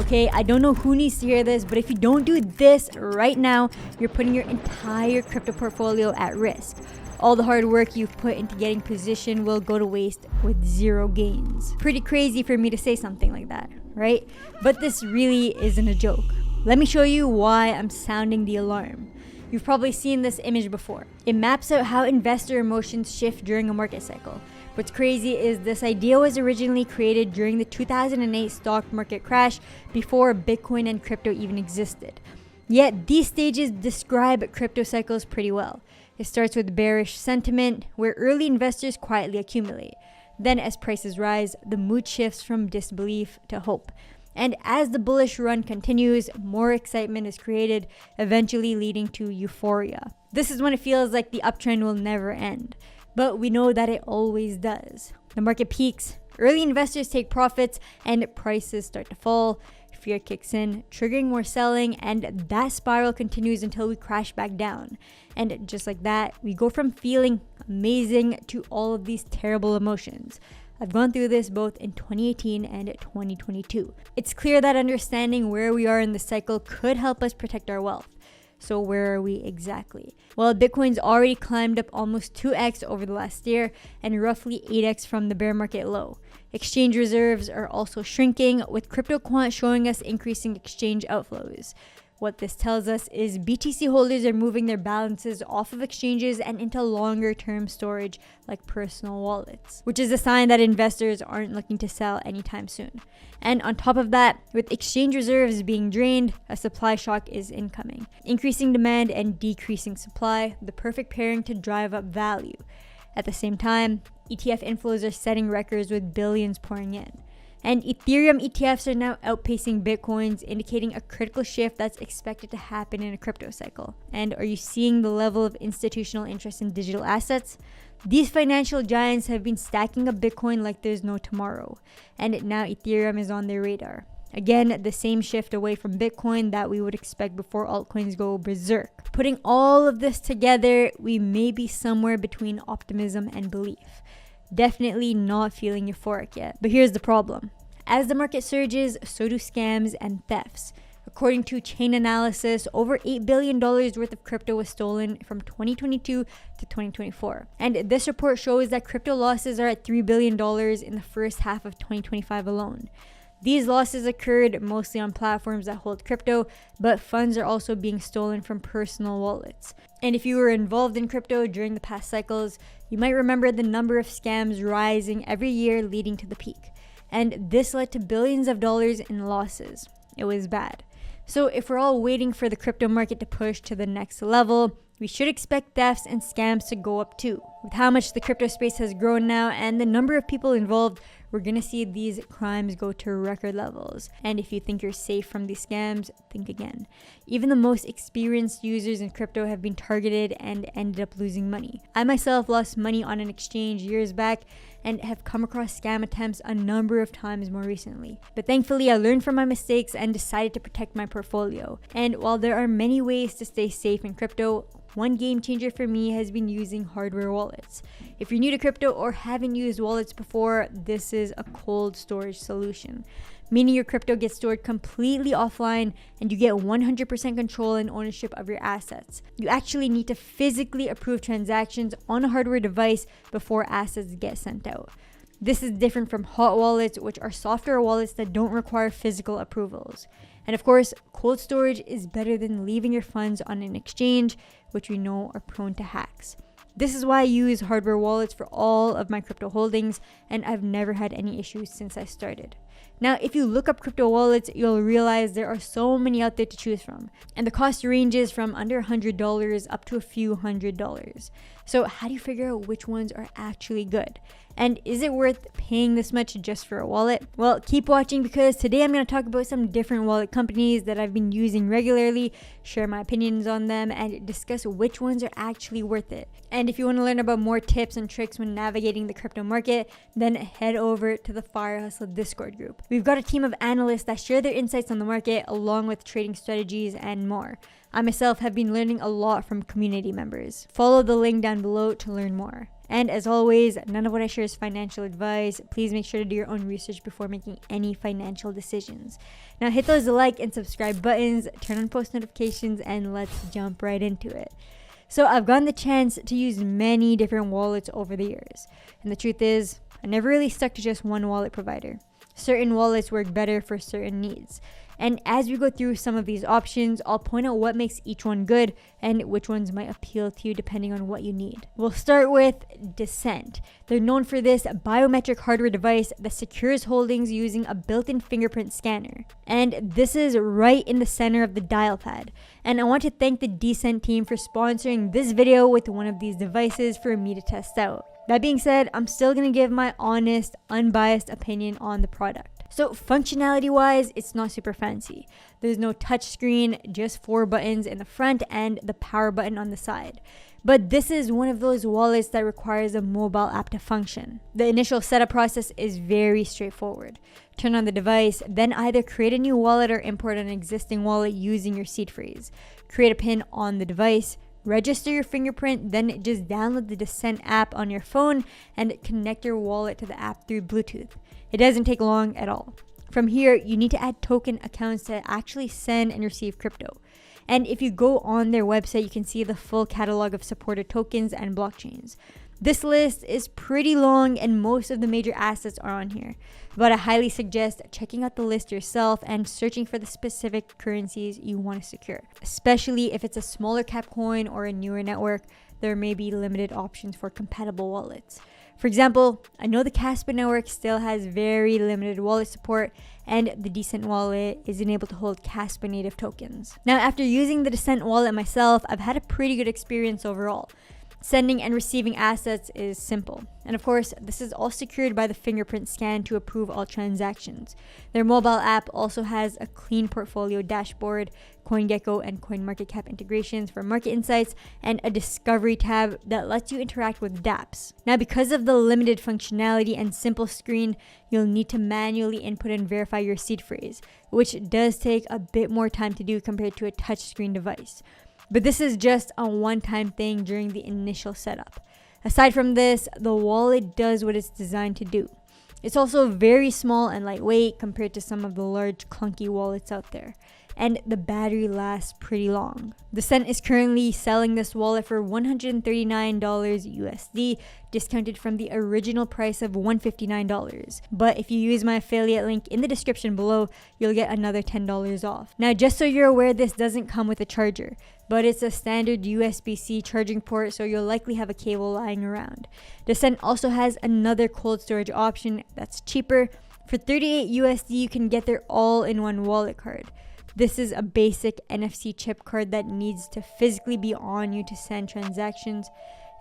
Okay, I don't know who needs to hear this, but if you don't do this right now, you're putting your entire crypto portfolio at risk. All the hard work you've put into getting positioned will go to waste with zero gains. Pretty crazy for me to say something like that, right? But this really isn't a joke. Let me show you why I'm sounding the alarm. You've probably seen this image before. It maps out how investor emotions shift during a market cycle. What's crazy is this idea was originally created during the 2008 stock market crash before Bitcoin and crypto even existed. Yet these stages describe crypto cycles pretty well. It starts with bearish sentiment, where early investors quietly accumulate. Then as prices rise, the mood shifts from disbelief to hope. And as the bullish run continues, more excitement is created, eventually leading to euphoria. This is when it feels like the uptrend will never end. But we know that it always does. The market peaks, early investors take profits, and prices start to fall. Fear kicks in, triggering more selling, and that spiral continues until we crash back down. And just like that, we go from feeling amazing to all of these terrible emotions. I've gone through this both in 2018 and 2022. It's clear that understanding where we are in the cycle could help us protect our wealth. So where are we exactly? Well, Bitcoin's already climbed up almost 2x over the last year and roughly 8x from the bear market low. Exchange reserves are also shrinking, with crypto quant showing us increasing exchange outflows. What this tells us is BTC holders are moving their balances off of exchanges and into longer term storage like personal wallets, which is a sign that investors aren't looking to sell anytime soon. And on top of that, with exchange reserves being drained, a supply shock is incoming. Increasing demand and decreasing supply, the perfect pairing to drive up value. At the same time, ETF inflows are setting records with billions pouring in. And Ethereum ETFs are now outpacing Bitcoins, indicating a critical shift that's expected to happen in a crypto cycle. And are you seeing the level of institutional interest in digital assets? These financial giants have been stacking up Bitcoin like there's no tomorrow. And now Ethereum is on their radar. Again, the same shift away from Bitcoin that we would expect before altcoins go berserk. Putting all of this together, we may be somewhere between optimism and belief. Definitely not feeling euphoric yet. But here's the problem. As the market surges, so do scams and thefts. According to Chain Analysis, over $8 billion worth of crypto was stolen from 2022 to 2024. And this report shows that crypto losses are at $3 billion in the first half of 2025 alone. These losses occurred mostly on platforms that hold crypto, but funds are also being stolen from personal wallets. And if you were involved in crypto during the past cycles, you might remember the number of scams rising every year leading to the peak. And this led to billions of dollars in losses. It was bad. So if we're all waiting for the crypto market to push to the next level, we should expect thefts and scams to go up too. With how much the crypto space has grown now and the number of people involved, we're gonna see these crimes go to record levels. And if you think you're safe from these scams, think again. Even the most experienced users in crypto have been targeted and ended up losing money. I myself lost money on an exchange years back and have come across scam attempts a number of times more recently. But thankfully, I learned from my mistakes and decided to protect my portfolio. And while there are many ways to stay safe in crypto, one game changer for me has been using hardware wallets. If you're new to crypto or haven't used wallets before, this is a cold storage solution, meaning your crypto gets stored completely offline and you get 100% control and ownership of your assets. You actually need to physically approve transactions on a hardware device before assets get sent out. This is different from hot wallets, which are software wallets that don't require physical approvals. And of course, cold storage is better than leaving your funds on an exchange, which we know are prone to hacks. This is why I use hardware wallets for all of my crypto holdings, and I've never had any issues since I started. Now, if you look up crypto wallets, you'll realize there are so many out there to choose from, and the cost ranges from under $100 up to a few $100s. So how do you figure out which ones are actually good? And is it worth paying this much just for a wallet? Well, keep watching because today I'm going to talk about some different wallet companies that I've been using regularly, share my opinions on them, and discuss which ones are actually worth it. And if you want to learn about more tips and tricks when navigating the crypto market, then head over to the FireHustle Discord group. group. We've got a team of analysts that share their insights on the market along with trading strategies and more. I myself have been learning a lot from community members. Follow the link down below to learn more. And as always, none of what I share is financial advice. Please make sure to do your own research before making any financial decisions. Now hit those like and subscribe buttons, turn on post notifications, and let's jump right into it. So I've gotten the chance to use many different wallets over the years. And the truth is, I never really stuck to just one wallet provider. Certain wallets work better for certain needs. And as we go through some of these options, I'll point out what makes each one good and which ones might appeal to you depending on what you need. We'll start with Descent. They're known for this biometric hardware device that secures holdings using a built-in fingerprint scanner. And this is right in the center of the dial pad. And I want to thank the Descent team for sponsoring this video with one of these devices for me to test out. That being said, I'm still going to give my honest, unbiased opinion on the product. So functionality wise, it's not super fancy. There's no touch screen, just 4 buttons in the front and the power button on the side. But this is one of those wallets that requires a mobile app to function. The initial setup process is very straightforward. Turn on the device, then either create a new wallet or import an existing wallet using your seed phrase. Create a PIN on the device, register your fingerprint, then just download the Descent app on your phone and connect your wallet to the app through Bluetooth. It doesn't take long at all. From here, you need to add token accounts to actually send and receive crypto. And if you go on their website, you can see the full catalog of supported tokens and blockchains. This list is pretty long and most of the major assets are on here, but I highly suggest checking out the list yourself and searching for the specific currencies you want to secure. Especially if it's a smaller cap coin or a newer network, there may be limited options for compatible wallets. For example, I know the Casper network still has very limited wallet support and the Descent wallet isn't able to hold Casper native tokens. Now, after using the Descent wallet myself, I've had a pretty good experience overall. Sending and receiving assets is simple. And of course, this is all secured by the fingerprint scan to approve all transactions. Their mobile app also has a clean portfolio dashboard, CoinGecko and CoinMarketCap integrations for market insights, and a discovery tab that lets you interact with dApps. Now, because of the limited functionality and simple screen, you'll need to manually input and verify your seed phrase, which does take a bit more time to do compared to a touchscreen device. But this is just a one-time thing during the initial setup. Aside from this, the wallet does what it's designed to do. It's also very small and lightweight compared to some of the large clunky wallets out there. And the battery lasts pretty long. Descent is currently selling this wallet for $139 USD, discounted from the original price of $159. But if you use my affiliate link in the description below, you'll get another $10 off. Now, just so you're aware, this doesn't come with a charger, but it's a standard USB-C charging port, so you'll likely have a cable lying around. Descent also has another cold storage option that's cheaper. For $38 USD, you can get their all-in-one wallet card. This is a basic NFC chip card that needs to physically be on you to send transactions.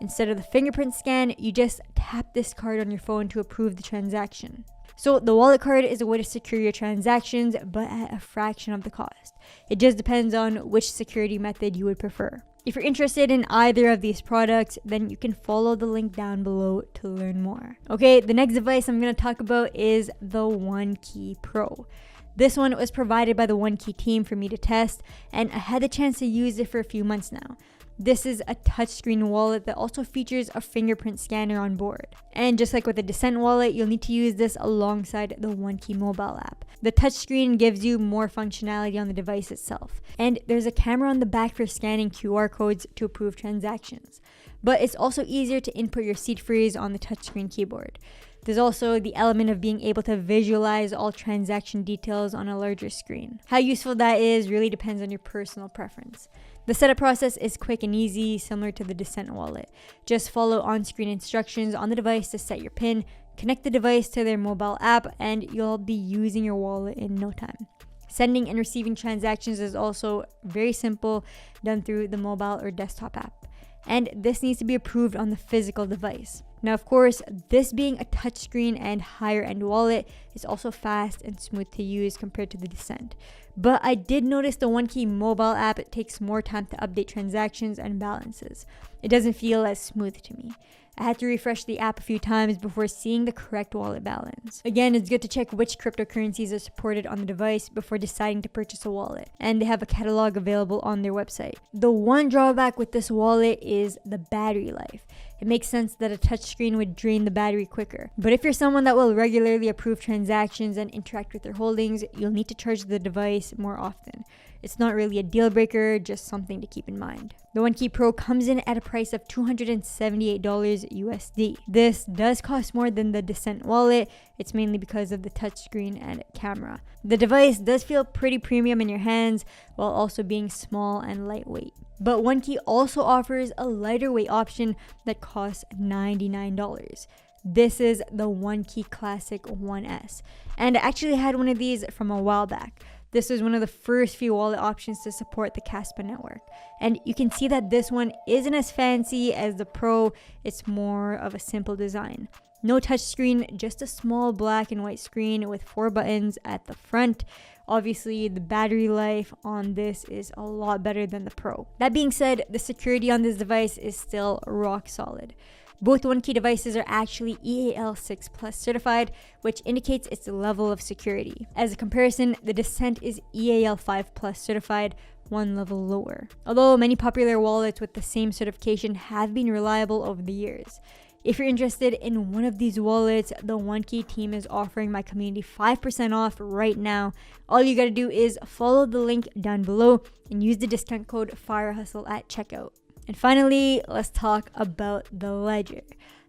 Instead of the fingerprint scan, you just tap this card on your phone to approve the transaction. So the wallet card is a way to secure your transactions, but at a fraction of the cost. It just depends on which security method you would prefer. If you're interested in either of these products, then you can follow the link down below to learn more. Okay, the next device I'm going to talk about is the OneKey Pro. This one was provided by the OneKey team for me to test, and I had the chance to use it for a few months now. This is a touchscreen wallet that also features a fingerprint scanner on board. And just like with the Descent wallet, you'll need to use this alongside the OneKey mobile app. The touchscreen gives you more functionality on the device itself. And there's a camera on the back for scanning QR codes to approve transactions. But it's also easier to input your seed phrase on the touchscreen keyboard. There's also the element of being able to visualize all transaction details on a larger screen. How useful that is really depends on your personal preference. The setup process is quick and easy, similar to the Descent wallet. Just follow on-screen instructions on the device to set your PIN, connect the device to their mobile app, and you'll be using your wallet in no time. Sending and receiving transactions is also very simple, done through the mobile or desktop app. And this needs to be approved on the physical device. Now, of course, this being a touchscreen and higher end wallet is also fast and smooth to use compared to the Descent. But I did notice the OneKey mobile app takes more time to update transactions and balances. It doesn't feel as smooth to me. I had to refresh the app a few times before seeing the correct wallet balance. Again, it's good to check which cryptocurrencies are supported on the device before deciding to purchase a wallet, and they have a catalog available on their website. The one drawback with this wallet is the battery life. It makes sense that a touchscreen would drain the battery quicker. But if you're someone that will regularly approve transactions and interact with their holdings, you'll need to charge the device more often. It's not really a deal breaker, just something to keep in mind. The OneKey Pro comes in at a price of $278 USD. This does cost more than the Descent wallet. It's mainly because of the touchscreen and camera. The device does feel pretty premium in your hands while also being small and lightweight. But OneKey also offers a lighter weight option that costs $99. This is the OneKey Classic 1S. And I actually had one of these from a while back. This was one of the first few wallet options to support the Caspa network. And you can see that this one isn't as fancy as the Pro. It's more of a simple design. No touchscreen, just a small black and white screen with 4 buttons at the front. Obviously, the battery life on this is a lot better than the Pro. That being said, the security on this device is still rock solid. Both OneKey devices are actually EAL6 Plus certified, which indicates its level of security. As a comparison, the Descent is EAL5 Plus certified, one level lower. Although many popular wallets with the same certification have been reliable over the years. If you're interested in one of these wallets, the OneKey team is offering my community 5% off right now. All you gotta do is follow the link down below and use the discount code FireHustle at checkout. And finally, let's talk about the Ledger.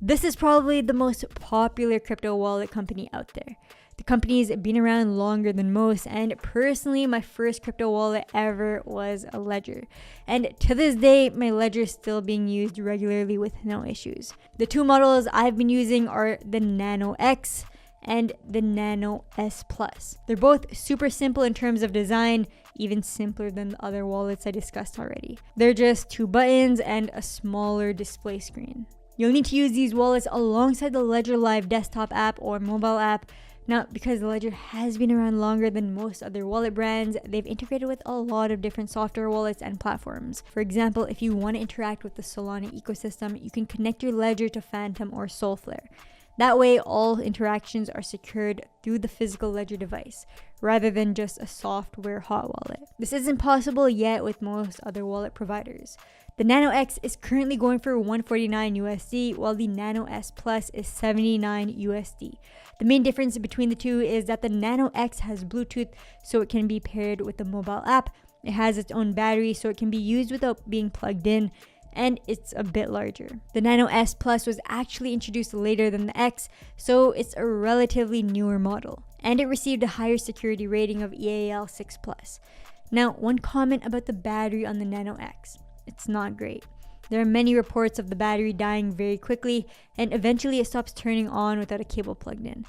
This is probably the most popular crypto wallet company out there. The company's been around longer than most, and personally, my first crypto wallet ever was a Ledger. And to this day, my Ledger is still being used regularly with no issues. The two models I've been using are the Nano X and the Nano S Plus. They're both super simple in terms of design, even simpler than the other wallets I discussed already. They're just 2 buttons and a smaller display screen. You'll need to use these wallets alongside the Ledger Live desktop app or mobile app. Now, because the Ledger has been around longer than most other wallet brands, they've integrated with a lot of different software wallets and platforms. For example, if you want to interact with the Solana ecosystem, you can connect your Ledger to Phantom or Solflare. That way, all interactions are secured through the physical Ledger device, rather than just a software hot wallet. This isn't possible yet with most other wallet providers. The Nano X is currently going for $149 USD, while the Nano S Plus is $79 USD. The main difference between the two is that the Nano X has Bluetooth, so it can be paired with the mobile app. It has its own battery, so it can be used without being plugged in, and it's a bit larger. The Nano S Plus was actually introduced later than the X, so it's a relatively newer model, and it received a higher security rating of EAL6 Plus. Now, one comment about the battery on the Nano X. It's not great. There are many reports of the battery dying very quickly, and eventually it stops turning on without a cable plugged in.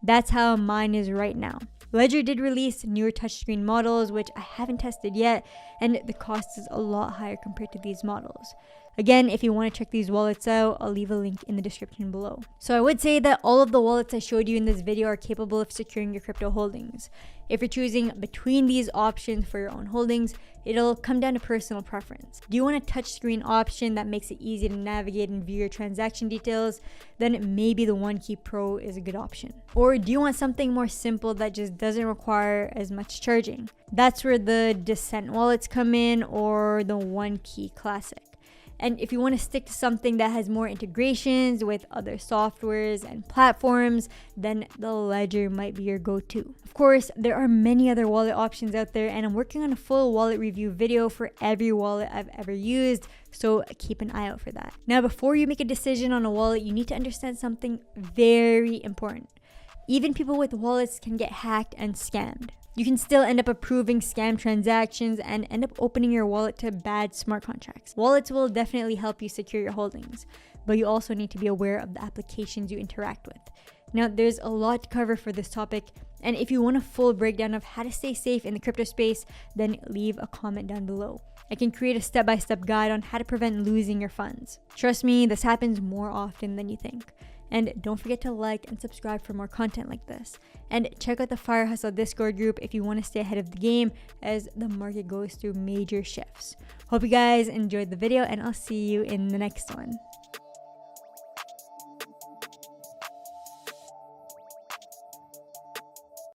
That's how mine is right now. Ledger did release newer touchscreen models, which I haven't tested yet, and the cost is a lot higher compared to these models. Again, if you want to check these wallets out, I'll leave a link in the description below. So I would say that all of the wallets I showed you in this video are capable of securing your crypto holdings. If you're choosing between these options for your own holdings, it'll come down to personal preference. Do you want a touchscreen option that makes it easy to navigate and view your transaction details? Then maybe the OneKey Pro is a good option. Or do you want something more simple that just doesn't require as much charging? That's where the Descent wallets come in, or the OneKey Classic. And if you want to stick to something that has more integrations with other softwares and platforms, then the Ledger might be your go-to. Of course, there are many other wallet options out there, and I'm working on a full wallet review video for every wallet I've ever used, so keep an eye out for that. Now, before you make a decision on a wallet, you need to understand something very important. Even people with wallets can get hacked and scammed. You can still end up approving scam transactions and end up opening your wallet to bad smart contracts. Wallets will definitely help you secure your holdings, but you also need to be aware of the applications you interact with. Now, there's a lot to cover for this topic, and if you want a full breakdown of how to stay safe in the crypto space, then leave a comment down below. I can create a step-by-step guide on how to prevent losing your funds. Trust me, this happens more often than you think. And don't forget to like and subscribe for more content like this. And check out the FireHustle Discord group if you want to stay ahead of the game as the market goes through major shifts. Hope you guys enjoyed the video, and I'll see you in the next one.